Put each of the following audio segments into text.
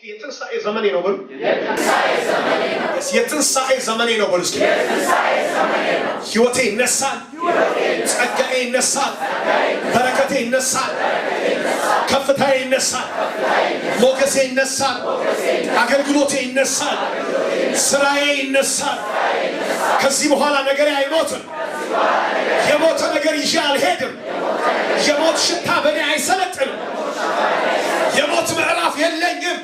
የትንሳኤ ዘመኔ ነው በሉ። የትንሳኤ ዘመኔ ነው በሉ። ህይወቴ ይነሳል፣ ጸጋዬ ይነሳል፣ በረከቴ ይነሳል፣ ከፍታዬ ይነሳል፣ ሞገሴ ይነሳል፣ አገልግሎቴ ይነሳል፣ ስራዬ ይነሳል። ከዚህ በኋላ ነገሬ አይሞትም። የሞተ ነገር ይዤ አልሄድም። የሞት ሽታ በእኔ አይሰለጥንም። የሞት ምዕራፍ የለኝም።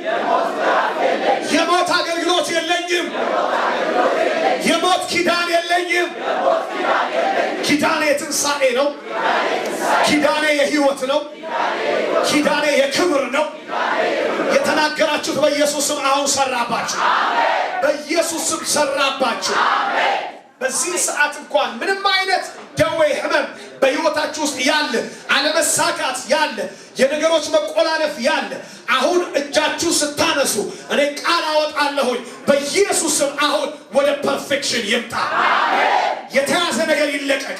የሞት አገልግሎት የለኝም። የሞት ኪዳን የለኝም። ኪዳኔ የትንሳኤ ነው። ኪዳኔ የህይወት ነው። ኪዳኔ የክብር ነው። የተናገራችሁት በኢየሱስ ስም አሁን ሰራባችሁ። በኢየሱስ ስም ሰራባችሁ። በዚህ ሰዓት እንኳን ምንም አይነት ደዌ ህመም በህይወታችሁ ውስጥ ያለ አለመሳካት ያለ የነገሮች መቆላለፍ ያለ አሁን እጃችሁ ስታነሱ እኔ ቃል አወጣለሁኝ በኢየሱስ ስም አሁን ወደ ፐርፌክሽን ይምጣ። የተያዘ ነገር ይለቀቅ።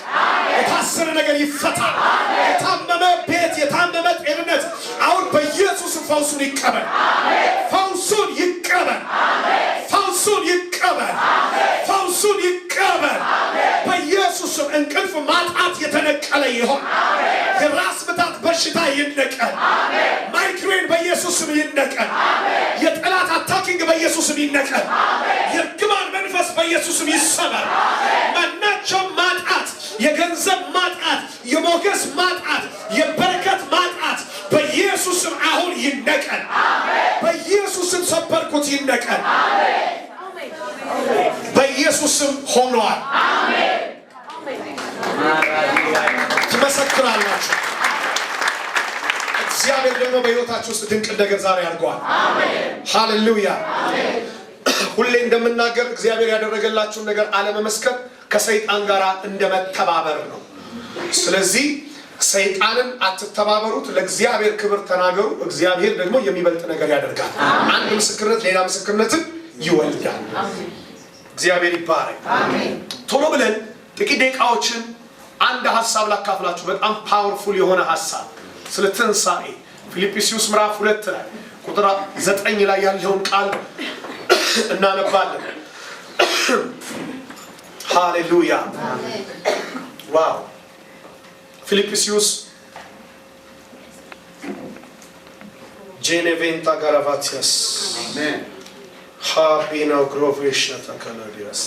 የታሰረ ነገር ይፈታ። የታመመ ቤት፣ የታመመ ጤንነት አሁን በኢየሱስ ፈውሱን ይቀበል። ፈውሱን ይቀበል። ፈውሱን ይቀበል። ፈውሱን ይቀበል። በኢየሱስ ስም እንቅልፍ ማጣት የተነቀለ ይሆን። የራስ ምታት በሽታ ይነቀል። ማይግሬን በኢየሱስ ስም ይነቀል። የጠላት አታኪንግ በኢየሱስ ስም ይነቀል። የግማን መንፈስ በኢየሱስ ስም ይሰበር። ማናቸው ማጣት፣ የገንዘብ ማጣት፣ የሞገስ ማጣት፣ የበረከት ማጣት በኢየሱስ ስም አሁን ይነቀል። በኢየሱስ ስም ሰበርኩት፣ ይነቀል። በኢየሱስ ስም ሆኗል። ትመሰክራላችሁ። እግዚአብሔር ደግሞ በሕይወታችሁ ውስጥ ድንቅ ነገር ዛሬ አድርጓል። ሃሌሉያ። ሁሌ እንደምናገር እግዚአብሔር ያደረገላችሁን ነገር አለመመስከር ከሰይጣን ጋር እንደመተባበር ነው። ስለዚህ ሰይጣንን አትተባበሩት፣ ለእግዚአብሔር ክብር ተናገሩ። እግዚአብሔር ደግሞ የሚበልጥ ነገር ያደርጋል። አንድ ምስክርነት ሌላ ምስክርነትን ይወልዳል። እግዚአብሔር ይባረክ። ቶሎ ብለን ጥቂት ደቂቃዎችን አንድ ሐሳብ ላካፍላችሁ። በጣም ፓወርፉል የሆነ ሐሳብ ስለ ትንሳኤ ፊልጵስዩስ ምዕራፍ 2 ላይ ቁጥር 9 ላይ ያለውን ቃል እናነባለን። ሃሌሉያ ዋው። ፊልጵስዩስ ጄኔቬንታ ጋራቫቲያስ አሜን ሃቢናው ግሮቬሽና ተከላዲያስ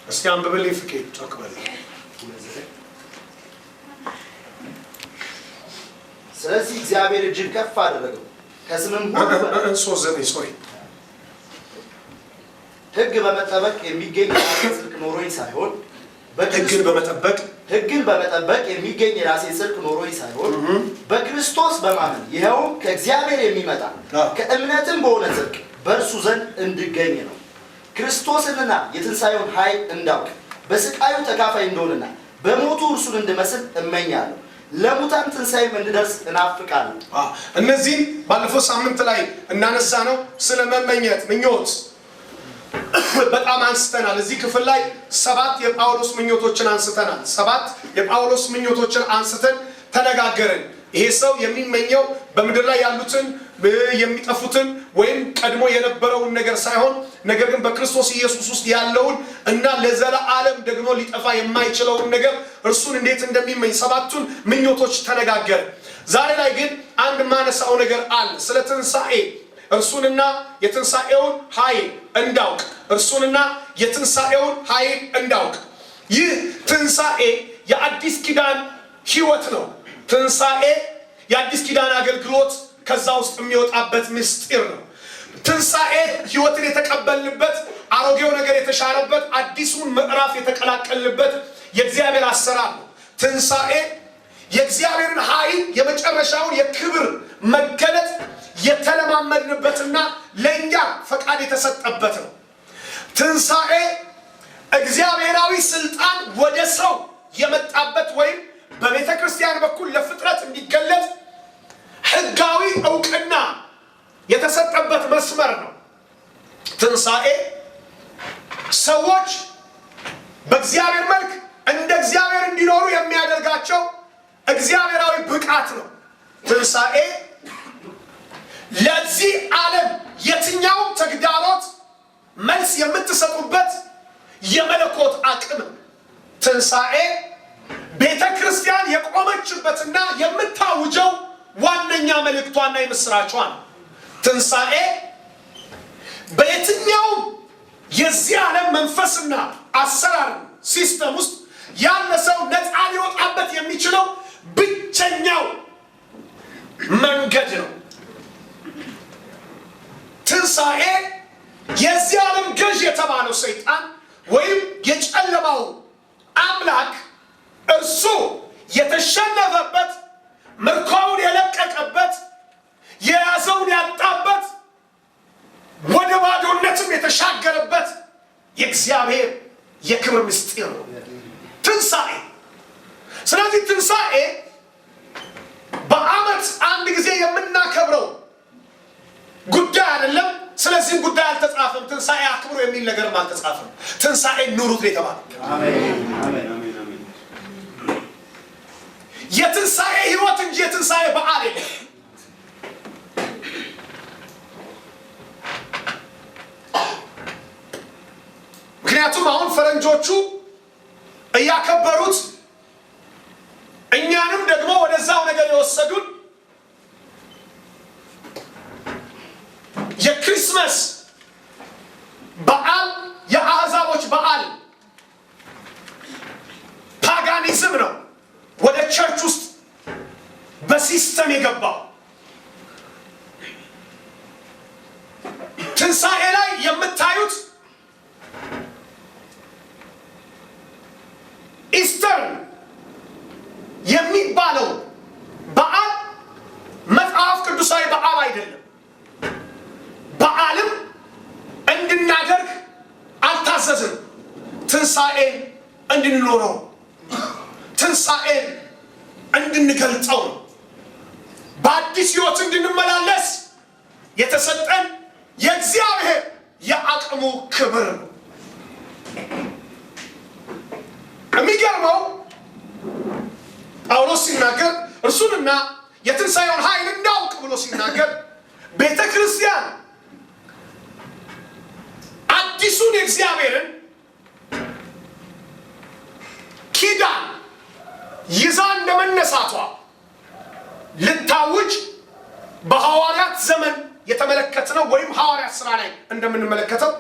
እስቲ አንብብልኝ ፍቄ ተቀበል። ስለዚህ እግዚአብሔር እጅግ ከፍ አደረገው ከስምም ሁሉ ሕግ በመጠበቅ የሚገኝ የራሴ ጽድቅ ኖሮኝ ሳይሆን ሕግን በመጠበቅ የሚገኝ የራሴ ጽድቅ ኖሮኝ ሳይሆን በክርስቶስ በማመን ይኸውም ከእግዚአብሔር የሚመጣ ከእምነትም በሆነ ጽድቅ በእርሱ ዘንድ እንድገኝ ነው። ክርስቶስንና የትንሣኤውን ኃይል እንዳውቅ በስቃዩ ተካፋይ እንደሆንና በሞቱ እርሱን እንድመስል እመኛለሁ። ለሙታን ትንሣኤም እንድደርስ እናፍቃለሁ። እነዚህ ባለፈው ሳምንት ላይ እናነሳ ነው ስለ መመኘት ምኞት በጣም አንስተናል። እዚህ ክፍል ላይ 7 የጳውሎስ ምኞቶችን አንስተናል። 7 የጳውሎስ ምኞቶችን አንስተን ተነጋገርን። ይሄ ሰው የሚመኘው በምድር ላይ ያሉትን የሚጠፉትን ወይም ቀድሞ የነበረውን ነገር ሳይሆን ነገር ግን በክርስቶስ ኢየሱስ ውስጥ ያለውን እና ለዘላለም ደግሞ ሊጠፋ የማይችለውን ነገር እርሱን እንዴት እንደሚመኝ 7ቱን ምኞቶች ተነጋገርን። ዛሬ ላይ ግን አንድ ማነሳው ነገር አለ። ስለ ትንሳኤ እርሱንና የትንሳኤውን ኃይል እንዳውቅ እርሱንና የትንሳኤውን ኃይል እንዳውቅ። ይህ ትንሳኤ የአዲስ ኪዳን ሕይወት ነው። ትንሳኤ የአዲስ ኪዳን አገልግሎት ከዛ ውስጥ የሚወጣበት ምስጢር ነው። ትንሳኤ ሕይወትን የተቀበልንበት፣ አሮጌው ነገር የተሻረበት፣ አዲሱን ምዕራፍ የተቀላቀልንበት የእግዚአብሔር አሰራር ነው። ትንሳኤ የእግዚአብሔርን ኃይል የመጨረሻውን የክብር መገለጥ የተለማመድንበትና ለእኛ ፈቃድ የተሰጠበት ነው። ትንሳኤ እግዚአብሔራዊ ስልጣን ወደ ሰው የመጣበት ወይም በቤተ ክርስቲያን በኩል ለፍጥረት እንዲገለጥ ሕጋዊ ዕውቅና የተሰጠበት መስመር ነው። ትንሳኤ ሰዎች በእግዚአብሔር መልክ እንደ እግዚአብሔር እንዲኖሩ የሚያደርጋቸው እግዚአብሔራዊ ብቃት ነው። ትንሳኤ ለዚህ ዓለም የትኛውም ተግዳሮት መልስ የምትሰጡበት የመለኮት አቅም ትንሣኤ ቤተ ክርስቲያን የቆመችበትና የምታውጀው ዋነኛ መልእክቷና የምስራቿ ነው። ትንሣኤ በየትኛውም የዚህ ዓለም መንፈስና አሰራር ሲስተም ውስጥ ያለ ሰው ነፃ ሊወጣበት የሚችለው ብቸኛው መንገድ ነው። ትንሣኤ የዚህ ዓለም ገዥ የተባለው ሰይጣን ወይም የጨለማው አምላክ እርሱ የተሸነፈበት፣ ምርኮውን የለቀቀበት፣ የያዘውን ያጣበት፣ ወደ ባዶነትም የተሻገረበት የእግዚአብሔር የክብር ምስጢር ነው ትንሣኤ። ስለዚህ ትንሣኤ በዓመት አንድ ጊዜ የምናከብረው ጉዳይ አይደለም። ስለዚህም ጉዳይ አልተጻፈም። ትንሣኤ አክብሩ የሚል ነገርም አልተጻፈም። ትንሣኤ ኑሩት ነው የተባለው። የትንሣኤ ህይወት እንጂ የትንሣኤ በዓል የለም። ምክንያቱም አሁን ፈረንጆቹ እያከበሩት እኛንም ደግሞ ወደዛው ነገር የወሰዱን የክሪስመስ በዓል የአሕዛቦች በዓል ፓጋኒዝም ነው ወደ ቸርች ውስጥ በሲስተም የገባው። ትንሣኤ ላይ የምታዩት ኢስተር የሚባለው በዓል መጽሐፍ ቅዱሳዊ በዓል አይደለም። በዓልም እንድናደርግ አልታዘዝም። ትንሣኤን እንድንኖረው፣ ትንሣኤን እንድንገልጸው፣ በአዲስ ሕይወት እንድንመላለስ የተሰጠን የእግዚአብሔር የአቅሙ ክብር ነው። የሚገርመው ጳውሎስ ሲናገር እርሱንና የትንሣኤውን ኃይል እንዳውቅ ብሎ ሲናገር ቤተ ክርስቲያን አዲሱን የእግዚአብሔርን ኪዳን ይዛ እንደመነሳቷ ልታውጅ በሐዋርያት ዘመን የተመለከትነው ወይም ሐዋርያት ሥራ ላይ እንደምንመለከተው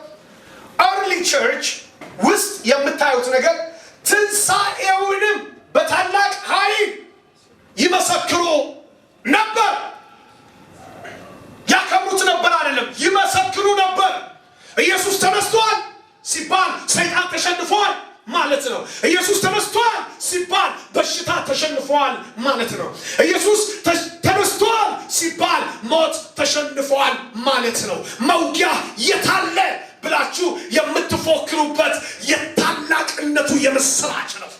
ኤርሊ ቸርች ውስጥ የምታዩት ነገር ትንሣኤውንም በታላቅ ኃይል ይመሰክሩ ነበር። ያከብሩት ነበር አይደለም፣ ይመሰክሩ ነበር። ኢየሱስ ተነስቷል ሲባል ሰይጣን ተሸንፏል ማለት ነው። ኢየሱስ ተነስቷል ሲባል በሽታ ተሸንፏል ማለት ነው። ኢየሱስ ተነስቷል ሲባል ሞት ተሸንፏል ማለት ነው። መውጊያ የታለ ብላችሁ የምትፎክሩበት የታላቅነቱ የምስራች ነው።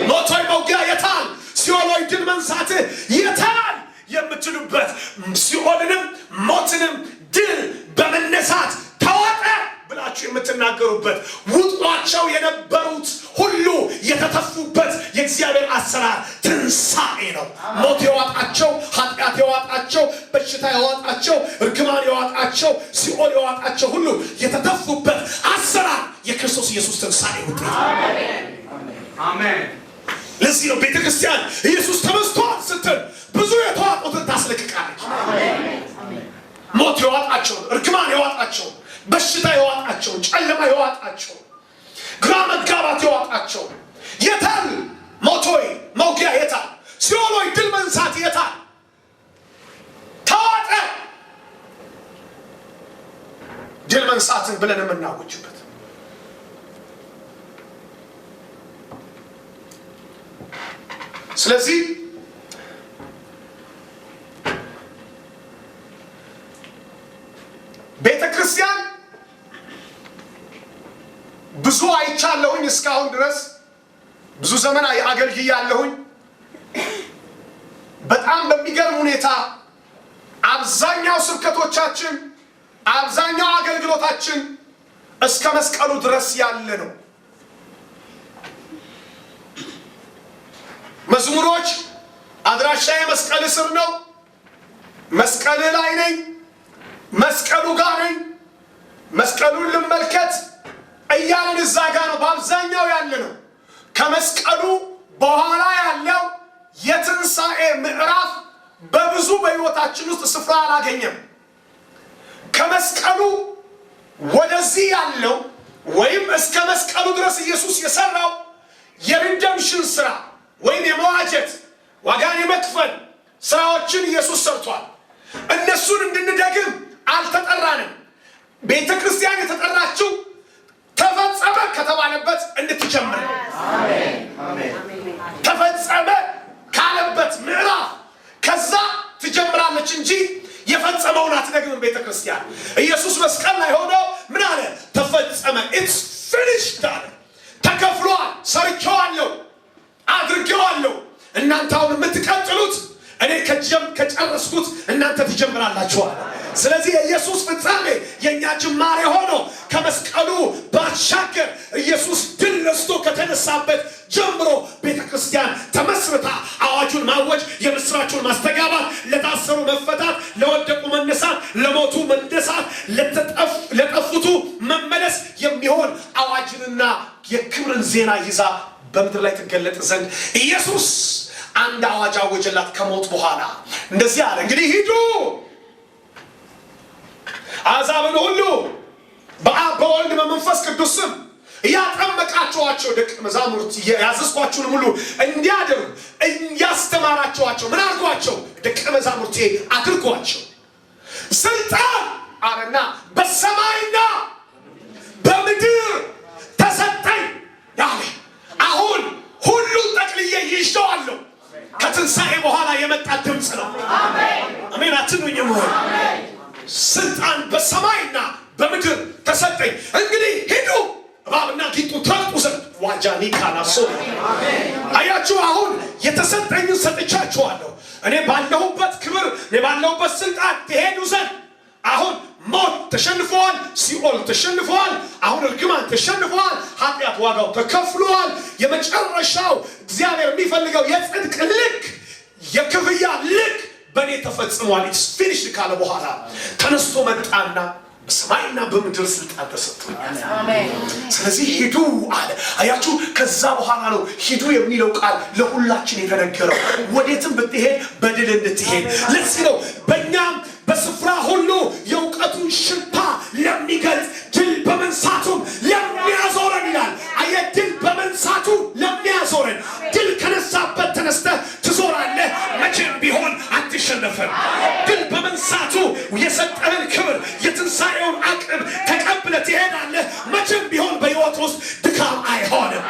ሞት ሆይ መውጊያ የታል? ሲኦል ሆይ ድል መንሳትህ የታል የምትሉበት፣ ሲኦልንም ሞትንም ድል በመነሳት ተዋጠ ብላችሁ የምትናገሩበት፣ ውጧቸው የነበሩት ሁሉ የተተፉበት የእግዚአብሔር አሰራር ትንሣኤ ነው። ሞት የዋጣቸው፣ ኃጢአት የዋጣቸው፣ በሽታ የዋጣቸው፣ እርግማን የዋጣቸው፣ ሲኦል የዋጣቸው ሁሉ የተተፉበት አሰራር የክርስቶስ ኢየሱስ ትንሣኤ ውጤት። አሜን። ለዚህ ነው ቤተ ክርስቲያን ኢየሱስ ተነስቷል ስትል ብዙ የተዋጡትን ታስለቅቃለች። ሞት የዋጣቸው፣ እርግማን የዋጣቸው፣ በሽታ የዋጣቸው፣ ጨለማ የዋጣቸው፣ ግራ መጋባት የዋጣቸው የታል? ሞት ሆይ መውጊያ የታል? ሲኦል ሆይ ድል መንሳት የታል? ተዋጠ። ድል መንሳትን ብለን የምናውጅበት ስለዚህ ቤተ ክርስቲያን ብዙ አይቻለሁኝ እስካሁን ድረስ ብዙ ዘመን አገልግያለሁኝ። በጣም በሚገርም ሁኔታ አብዛኛው ስብከቶቻችን፣ አብዛኛው አገልግሎታችን እስከ መስቀሉ ድረስ ያለ ነው። መዝሙሮች አድራሻዬ መስቀል ስር ነው፣ መስቀል ላይ ነኝ፣ መስቀሉ ጋር ነኝ፣ መስቀሉን ልመልከት እያልን እዛ ጋር ነው በአብዛኛው ያለ ነው። ከመስቀሉ በኋላ ያለው የትንሣኤ ምዕራፍ በብዙ በሕይወታችን ውስጥ ስፍራ አላገኘም። ከመስቀሉ ወደዚህ ያለው ወይም እስከ መስቀሉ ድረስ ኢየሱስ የሰራው የሪደምሽን ስራ ወይም የመዋጀት ዋጋን የመክፈል ስራዎችን ኢየሱስ ሰርቷል። እነሱን እንድንደግም አልተጠራንም። ቤተ ክርስቲያን የተጠራችው ተፈጸመ ከተባለበት እንድትጀምር ነው። ተፈጸመ ካለበት ምዕራፍ ከዛ ትጀምራለች እንጂ የፈጸመውን አትደግምም ቤተ ክርስቲያን። ኢየሱስ መስቀል ላይ ሆኖ ምን አለ? ተፈጸመ፣ ኢትስ ፊኒሽድ አለ። ተከፍሏል፣ ሰርቼዋለሁ፣ አድርጌዋለሁ። እናንተ አሁን የምትቀጥሉት እኔ ከጨረስኩት እናንተ ትጀምራላችኋል። ስለዚህ የኢየሱስ ፍጻሜ የኛ ጅማሬ ሆኖ ከመስቀሉ ባሻገር ኢየሱስ ድል ነስቶ ከተነሳበት ጀምሮ ቤተክርስቲያን ተመስርታ አዋጁን ማወጅ፣ የምስራቹን ማስተጋባት፣ ለታሰሩ መፈታት፣ ለወደቁ መነሳት፣ ለሞቱ መነሳት፣ ለጠፉቱ መመለስ የሚሆን አዋጅንና የክብርን ዜና ይዛ በምድር ላይ ትገለጥ ዘንድ ኢየሱስ አንድ አዋጅ አወጀላት። ከሞት በኋላ እንደዚህ አለ፣ እንግዲህ ሂዱ አሕዛብን ሁሉ በአብ በወልድ በመንፈስ ቅዱስ ስም እያጠመቃችኋቸው ደቀ መዛሙርት ያዘዝኳችሁንም ሁሉ እንዲያደርጉ እያስተማራችኋቸው ምን አድርጓቸው? ደቀ መዛሙርቴ አድርጓቸው። ስልጣን አለና በሰማይና በምድር ተሰጠኝ ያለ አሁን ሁሉን ጠቅልዬ ይዤዋለሁ። ከትንሣኤ በኋላ የመጣ ድምፅ ነው። አሜን አትሉኝም ወይ? ስልጣን በሰማይና በምድር ተሰጠኝ፣ እንግዲህ ሂዱ እባብና ጊንጡን ትረግጡ ዘንድ ዋጃኒ ካናሶ። አያችሁ፣ አሁን የተሰጠኝን ሰጥቻችኋለሁ። እኔ ባለሁበት ክብር፣ እኔ ባለሁበት ስልጣን ትሄዱ ዘንድ። አሁን ሞት ተሸንፈዋል፣ ሲኦል ተሸንፈዋል፣ አሁን እርግማን ተሸንፈዋል፣ ኃጢአት ዋጋው ተከፍሏል። የመጨረሻው እግዚአብሔር የሚፈልገው የጽድቅ ልክ፣ የክፍያ ልክ በእኔ ተፈጽሟል። ኢትስ ፊኒሽድ ካለ በኋላ ተነስቶ መጣና በሰማይና በምድር ስልጣን ተሰጥቶኛል። ስለዚህ ሂዱ አለ። አያችሁ፣ ከዛ በኋላ ነው ሂዱ የሚለው ቃል ለሁላችን የተነገረው። ወዴትም ብትሄድ በድል እንድትሄድ። ለዚህ ነው በእኛም በስፍራ ሁሉ የእውቀቱን ሽታ ለሚገልጽ ድል በመንሳቱም ለሚያዞረን ይላል። አየህ፣ ድል በመንሳቱ ለሚያዞረን። ድል ከነሳበት ተነስተህ ትዞራለህ። መቼም ቢሆን አትሸነፈም። ድል በመንሳቱ የሰጠህን ክብር፣ የትንሣኤውን አቅም ተቀብለህ ትሄዳለህ። መቼም ቢሆን በሕይወት ውስጥ ድካም አይሆንም።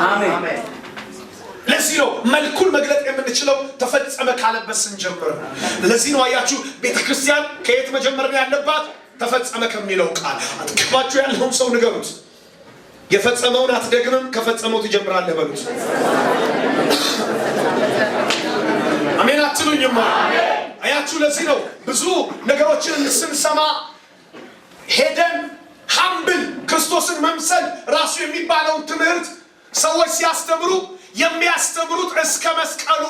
አሜን። ለዚህ ነው መልኩን መግለጥ የምንችለው ተፈጸመ ካለበት ስንጀምር። ለዚህ ነው አያችሁ ቤተክርስቲያን ከየት መጀመር ያለባት? ተፈጸመ ከሚለው ቃል። አጥቅባችሁ ያለውን ሰው ንገሩት፣ የፈጸመውን አትደግምም፣ ከፈጸመው ትጀምራለህ በሉት። አሜን አትሉኝም? አያችሁ ለዚህ ነው ብዙ ነገሮችን ስንሰማ ሄደን ሀምብል ክርስቶስን መምሰል ራሱ የሚባለውን ትምህርት ሰዎች ሲያስተምሩ የሚያስተምሩት እስከ መስቀሉ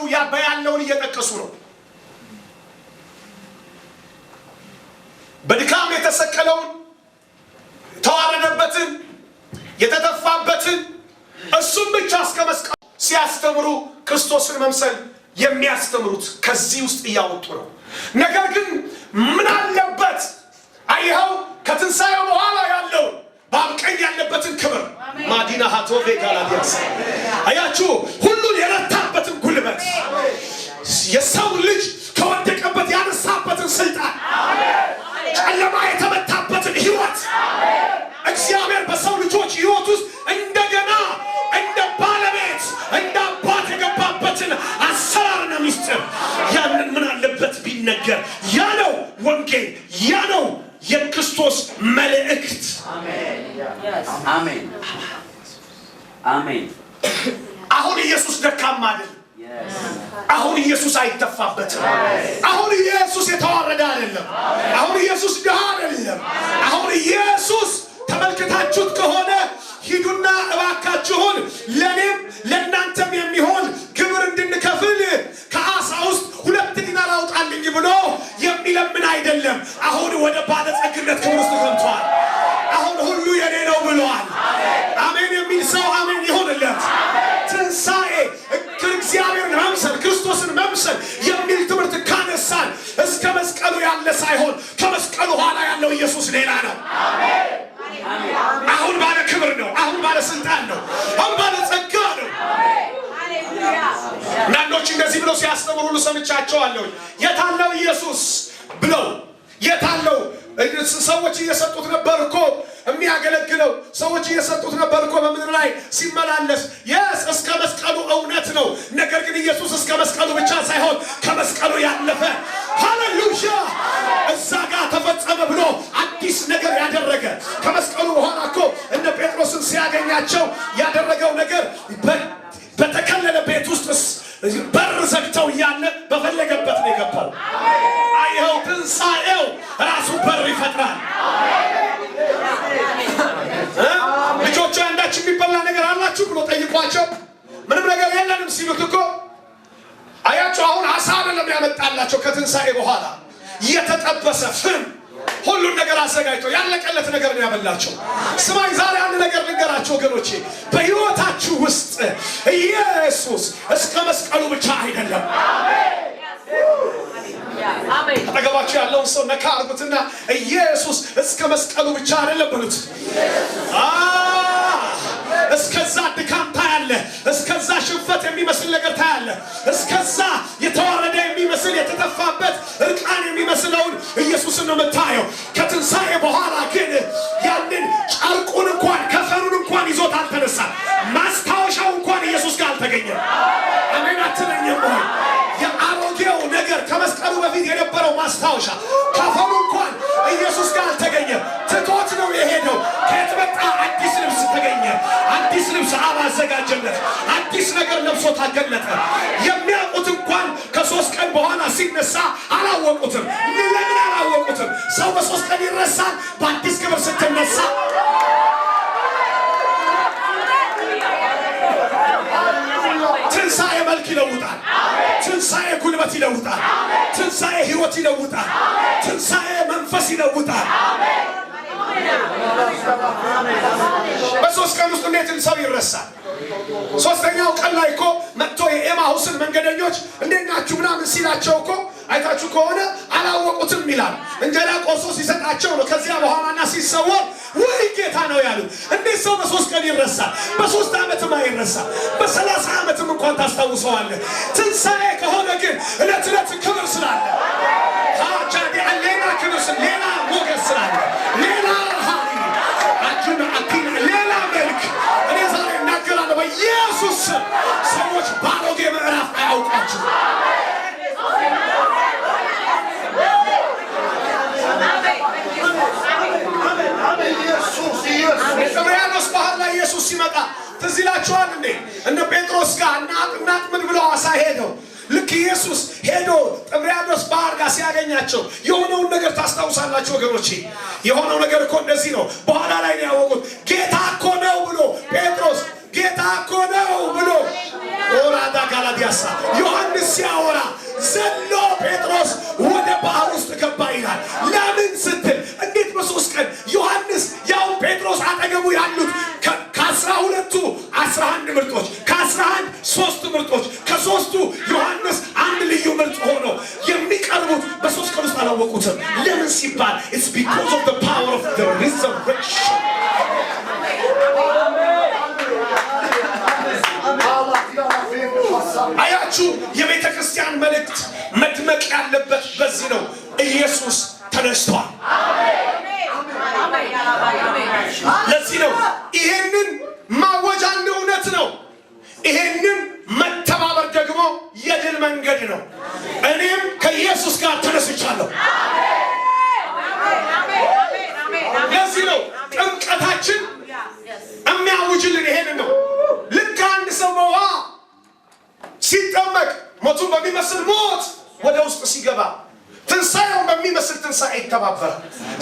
ያለውን እየጠቀሱ ነው። በድካም የተሰቀለውን፣ የተዋረደበትን፣ የተተፋበትን እሱም ብቻ እስከ መስቀሉ ሲያስተምሩ ክርስቶስን መምሰል የሚያስተምሩት ከዚህ ውስጥ እያወጡ ነው። ነገር ግን ምን አለበት አይኸው ከትንሣኤው በኋላ ያለው ባልቀኝ ያለበትን ክብር ማዲና ሃቶቬ ጋላዲያስ አያችሁ፣ ሁሉን የረታበትን ጉልበት፣ የሰው ልጅ ከወደቀበት ያነሳበትን ስልጣን፣ ጨለማ የተመታበትን ህይወት እግዚአብሔር በሰው ልጆች ህይወት ውስጥ እንደገና እንደ ባለቤት እንደ አባት የገባበትን አሰራርና ሚስጥር ያንን ምን አለበት ቢነገር? ያ ነው ወንጌል፣ ያ ነው የክርስቶስ መልእክት። አሜን። አሁን ኢየሱስ ደካማ አይደለም። አሁን ኢየሱስ አይተፋበትም። አሁን ኢየሱስ የተዋረደ አይደለም። አሁን ኢየሱስ ድሃ አይደለም። አሁን ኢየሱስ ተመልክታችሁት ከሆነ ሂዱና እባካችሁን ለኔም ለእናንተም የሚሆን ግብር እንድንከፍል ከአሳ ውስጥ 2 ዲናር አውጣልኝ ብሎ አይደለም። አሁን ወደ ባለጸግነት ክብር ውስጥ ገብቷል። አሁን ሁሉ የኔ ነው ብሏል። አሜን የሚል ሰው አሜን ይሁንለት። ትንሣኤ እግዚአብሔርን መምሰል ክርስቶስን መምሰል የሚል ትምህርት ካነሳን እስከ መስቀሉ ያለ ሳይሆን ከመስቀሉ ኋላ ያለው ኢየሱስ ሌላ ነው። አሁን ባለ ክብር ነው። አሁን ባለ ስልጣን ነው። አሁን ባለ ጸጋ ነው። አንዳንዶች እንደዚህ ብለው ሲያስተምሩ ሁሉ ሰምቻቸዋለሁ። የታለው ኢየሱስ ብለው የታለው ሰዎች እየሰጡት ነበር እኮ የሚያገለግለው ሰዎች እየሰጡት ነበር እኮ በምድር ላይ ሲመላለስ የስ እስከ መስቀሉ እውነት ነው። ነገር ግን ኢየሱስ እስከ መስቀሉ ብቻ ሳይሆን ከመስቀሉ ያለፈ ሃሌሉያ እዛ ጋር ተፈጸመ ብሎ አዲስ ነገር ያደረገ ከመስቀሉ በኋላ እኮ እነ ጴጥሮስን ሲያገኛቸው ያደረገው ነገር በተከለለ ቤት ውስጥ በር ዘግተው እያለ በፈለገበት ነው የገባው። አይኸው ትንሣኤው ራሱ በር ይፈጥራል። ልጆቹ አንዳች የሚበላ ነገር አላችሁ ብሎ ጠይቋቸው ምንም ነገር የለንም ሲሉት እኮ አያችሁ አሁን አሳ አይደለም ያመጣላቸው ከትንሣኤ በኋላ የተጠበሰ ፍም ሁሉን ነገር አዘጋጅቶ ያለቀለት ነገር ነው ያበላቸው። ስማኝ ዛሬ አንድ ነገር ልንገራችሁ ወገኖቼ፣ በሕይወታችሁ ውስጥ ኢየሱስ እስከ መስቀሉ ብቻ አይደለም። አጠገባችሁ ያለውን ሰው ነካ አድርጉትና ኢየሱስ እስከ መስቀሉ ብቻ አይደለም በሉት። እስከዛ ድካም ታያለ፣ እስከዛ ሽንፈት የሚመስል ነገር ታያለ፣ እስከዛ የተዋረደ የሚመስል የተጠፋበት እርቃን የሚመስለውን ኢየሱስን ነው የምታየው። ከትንሣኤ በኋላ ግን ያንን ጨርቁን እንኳን ከፈኑን እንኳን ይዞት አልተነሳም። ማስታወሻው እንኳን ኢየሱስ ጋር አልተገኘም። አሜን አትለኝም ወይ? የአሮጌው ነገር ከመስቀሉ በፊት የነበረው ማስታወሻ ከፈኑ እንኳን ኢየሱስ ጋር አልተገኘም። ትቶት ነው የሄደው። ከየት መጣ? አዲስ ልብስ ተገኘ። አዲስ ልብስ አብ አዘጋጀለት። አዲስ ነገር ለብሶ ታገለጠ። የሚያውቁት እንኳን ከ3 ቀን በኋላ ሲነሳ አላወቁትም። ለምን አላወቁትም? ሰው በ3 ቀን ይረሳል። በአዲስ ክብር ስትነሳ ትንሣኤ መልክ ይለውጣል። ትንሣኤ ጉልበት ይለውጣል። ትንሣኤ ሕይወት ይለውጣል። ትንሣኤ መንፈስ ይለውጣል። በ3 ቀን ውስጥ እንዴት ሰው ይረሳል? 3ኛው ቀን ላይ እኮ መጥቶ የኤማሁስን መንገደኞች እንዴት ናችሁ ምናምን ሲላቸው እኮ አይታችሁ ከሆነ አላወቁትም ይላል። እንጀራ ቆርሶ ሲሰጣቸው ነው። ከዚያ በኋላና ሲሰወር ወይ ጌታ ነው ያሉት። እንዴት ሰው በ3 ቀን ይረሳል? በ3 ዓመትም አይረሳል። በ30 ዓመትም እንኳን ታስታውሰዋለህ። ትንሣኤ ከሆነ ግን ዕለት ዕለት ክብር ስላለ ታጃዲ ሌላ ክብር ሌላ ሞገስ ስላለ ሌላ ሌላ መልክ እኔ ዛሬ እናገራለሁ በኢየሱስ ሰዎች ባሮጌ ምዕራፍ አያውቃችሁ። ጥብርያዶስ ባህር ላይ ኢየሱስ ሲመጣ ትዝ ይላችኋል እንዴ? እነ ጴጥሮስ ጋር እናጥምድ ብለው አሳ ሄደው ልክ ኢየሱስ ሄዶ ጥብርያዶስ ባህር ጋር ሲያገኛቸው የሆነውን ነገር ታስታውሳላችሁ ወገኖቼ? የሆነው ነገር እኮ እንደዚህ ነው። በኋላ ላይ ነው ያወቁት። ጌታ እኮ ነው ብሎ ጴጥሮስ ጌታ እኮ ነው ብሎ ኦራዳ ጋላዲያሳ ዮሐንስ ሲያወራ ዘሎ ጴጥሮስ ወደ ባህር ውስጥ ገባ ይላል። ለምን ስትል እንዴት በ3 ቀን ዮሐንስ ያው ጴጥሮስ አጠገቡ ያሉት ከ12ቱ 11 ምርጦች ከ11 3 ምርጦች ከ3ቱ ዮሐንስ አንድ ልዩ ምርጥ ሆኖ የሚቀርቡት በ3 ቀን ውስጥ አላወቁትም። ለምን ሲባል it's because of the power of the resurrection። አያችሁ የቤተ ክርስቲያን መልእክት መድመቅ ያለበት በዚህ ነው። ኢየሱስ ተነስቷል። ለዚህ ነው ይሄንን ማወጅ አንድ እውነት ነው። ይሄንን መተባበር ደግሞ የድል መንገድ ነው። እኔም ከኢየሱስ ጋር ተነስቻለሁ። ለዚህ ነው ጥምቀታችን የሚያውጅልን ይሄንን ነው። ልክ አንድ ሰው በውሃ ሲጠመቅ ሞቱን በሚመስል ሞት ወደ ውስጥ ሲገባ ትንሣኤውን በሚመስል ትንሣኤ ይተባበራል።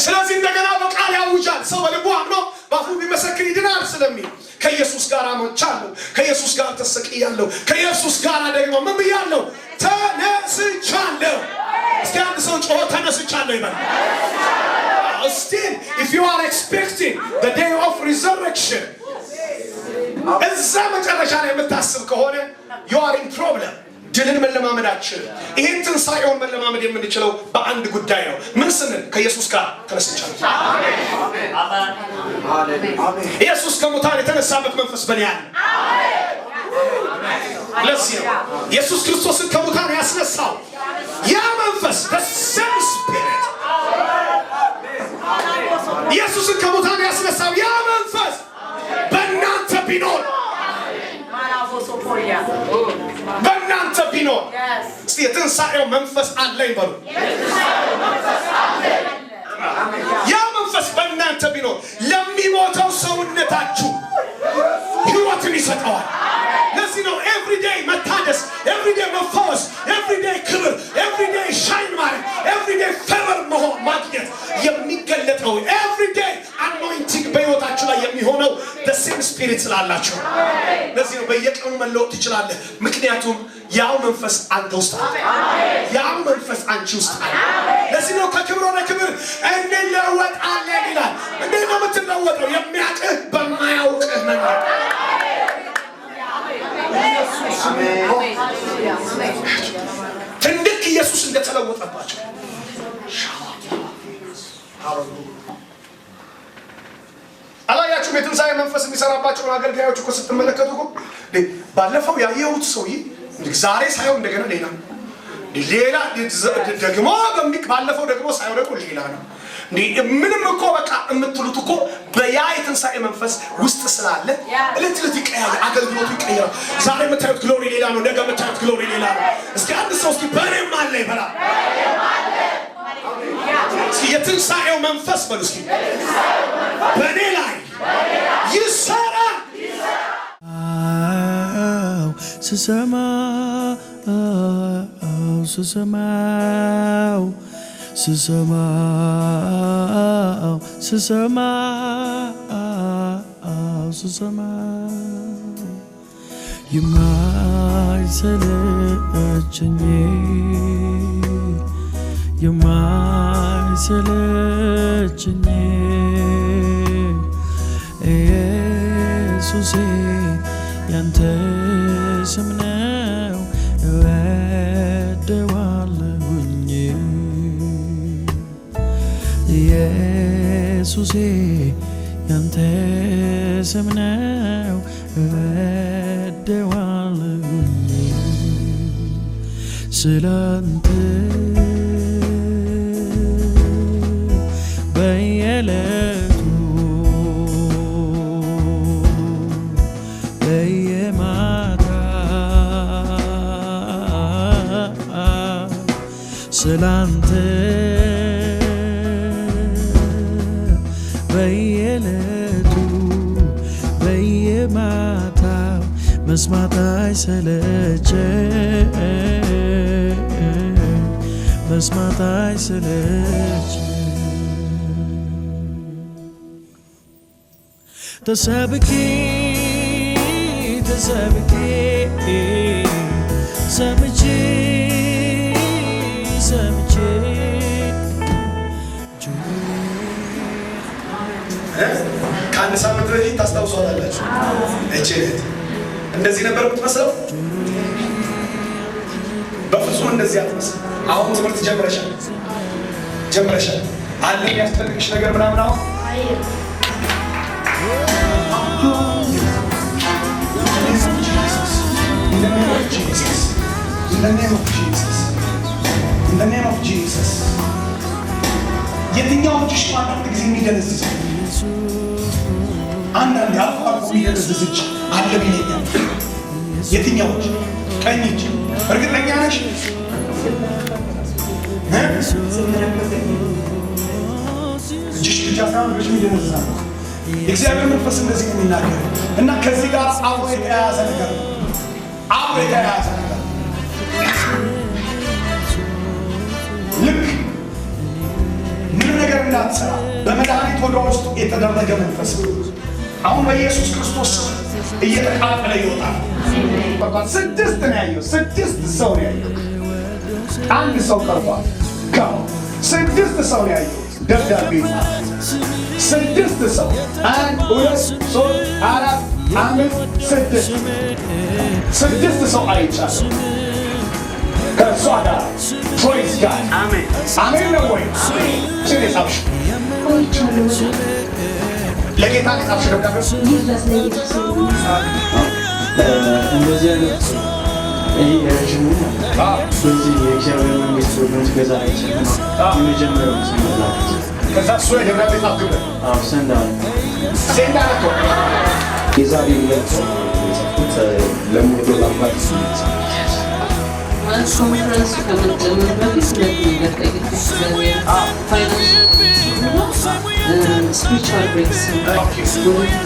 ስለዚህ እንደገና በቃል ያውጃል። ሰው በልቡ አምኖ በአፉ ቢመሰክር ይድናል ስለሚል ከኢየሱስ ጋር ሞቻለሁ፣ ከኢየሱስ ጋር ተሰቅያለሁ፣ ከኢየሱስ ጋር ደግሞ ምን ብያለሁ? ተነስቻለሁ። እስኪ አንድ ሰው ጮሆ ተነስቻለሁ ይበል። Still, if you are expecting the day of resurrection, እዛ መጨረሻ ላይ የምታስብ ከሆነ you are in problem. ድልን መለማመዳችን ይህን ትንሣኤውን መለማመድ የምንችለው በአንድ ጉዳይ ነው። ምን ስንል? ከኢየሱስ ጋር ተነስቻለሁ። ኢየሱስ ከሙታን የተነሳበት መንፈስ በእኔ አለ። ለዚህ ነው ኢየሱስ ክርስቶስን ከሙታን ያስነሳው ያ መንፈስ the same spirit። ኢየሱስን ከሙታን ያስነሳው ያ መንፈስ በእናንተ ቢኖር በእናንተ ቢኖር እስቲ የትንሣኤው መንፈስ አለኝ በሉ። ያ መንፈስ በእናንተ ቢኖር ለሚሞተው ሰውነታችሁ ሕይወትን ይሰጠዋል። ለዚህ ነው ኤቭሪዴይ መታደስ፣ ኤቭሪዴይ መፈወስ፣ ኤቭሪዴይ ክብር፣ ኤቭሪዴይ ሻይን ማለት፣ ኤቭሪዴይ ፌቨር መሆን ማግኘት የሚገለጠው ኤቭሪዴይ አኖይንቲንግ በሕይወታችሁ ላይ የሚሆነው the same spirit ስላላችሁ። ለዚህ ነው በየቀኑ መለወጥ ትችላለህ። ምክንያቱም ያው መንፈስ አንተ ውስጥ አለ፣ ያው መንፈስ አንቺ ውስጥ አለ። ለዚህ ነው ከክብር ወደ ክብር እንለወጣለን ይላል። እንዴት ነው የምትለወጠው? የሚያውቅህ በማያውቅህ መንገድ። ትንድቅ ኢየሱስ እንደተለወጠባቸው አላያችሁም? የትንሣኤ መንፈስ የሚሰራባቸውን አገልጋዮች እኮ ስትመለከቱ እኮ ባለፈው ያየሁት ሰውዬ ዛሬ ሳይሆን እንደገና ሌላ ደግሞ ባለፈው ደግሞ ሳይሆን ደግሞ ሌላ ነው። ምንም እኮ በቃ የምትሉት እኮ በያ የትንሣኤ መንፈስ ውስጥ ስላለ እለት እለት ይቀያየራል፣ አገልግሎቱ ይቀየራል። ዛሬ የምታዩት ግሎሪ ሌላ ነው፣ ነገ የምታዩት ግሎሪ ሌላ ነው። እስኪ አንድ ሰው እስኪ በእኔም አለ ይበላል። እስኪ የትንሣኤው መንፈስ በሉ እስኪ በእኔ ላይ ይሰራል። ስሰማው የማይሰለቸኝ ኢየሱሴ ያንተ ስም ነው እወደዋለሁኝ። ኢየሱሴ ያንተ ስም ነው እወደዋለሁኝ። ስላንተ በየዕለቱ በየማታው ስላንተ በየዕለቱ በየማታው መስማት አይሰለችም። ተሰብኬ ሰምቼ ከአንድ ሳምንት በፊት ታስታውሷታላችሁ። እቺ እህት እንደዚህ ነበር የምትመስለው። በፍጹም እንደዚህ አትመስል። አሁን ትምህርት ጀምረሻል አለ የሚያስፈልግሽ ነገር ምናምን አሁን In the name of Jesus. የትኛው እጅሽ አንዳንድ ጊዜ የሚደነዝዝ አንዳንድ አልፎ አልፎ የሚደነዝዝ እጅ አለ ብለኛል። የትኛው እጅ? ቀኝ እጅ። እርግጠኛ ነሽ? እጅሽ ብቻ ሳይሆን እጅሽ የሚደነዝዛል። የእግዚአብሔር መንፈስ እንደዚህ ነው የሚናገር እና ከዚህ ጋር አብሮ የተያያዘ ነገር ነው። ልክ ምን ነገር እንዳትሰራ በመድኃኒት ወደ ውስጥ የተደረገ መንፈስ አሁን በኢየሱስ ክርስቶስ እየተቃጠለ ይወጣል። 6 ነው ያየው፣ 6 ሰው ነው ያየው። አንድ ሰው ቀርቧል። ስድስት ሰው ነው ያየሁት ደብዳቤ ስድስት ሰው 1 2 3 4 5 6 ሰው አይቻለሁ ከእሷ ጋር ፕሬዝ ጋድ አሜን ነው ወይ ስለ ሳብሽ ለጌታ ሳብሽ ደብዳቤ እንደዚህ አይነት ይሄ ረጅሙ በዚህ የእግዚአብሔር መንግስት ወደት ገዛ የመጀመሪያው ስመላክ ከዛ እሱ የደብዳቤ ጻፍኩት ሴንዳ ነው የዛሬ ሁለት የጻፍኩት ለሞዶ አባት ኮንፈረንስ ከመጀመር በፊት ሁለት ነገር ጠይቄ እግዚአብሔር ፋይናንስ ስፒሪቹዋል ብሬክስ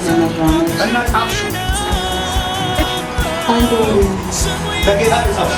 ለመራመድ እና ጻፍሽ አንዱ ለጌታ ጻፍሽ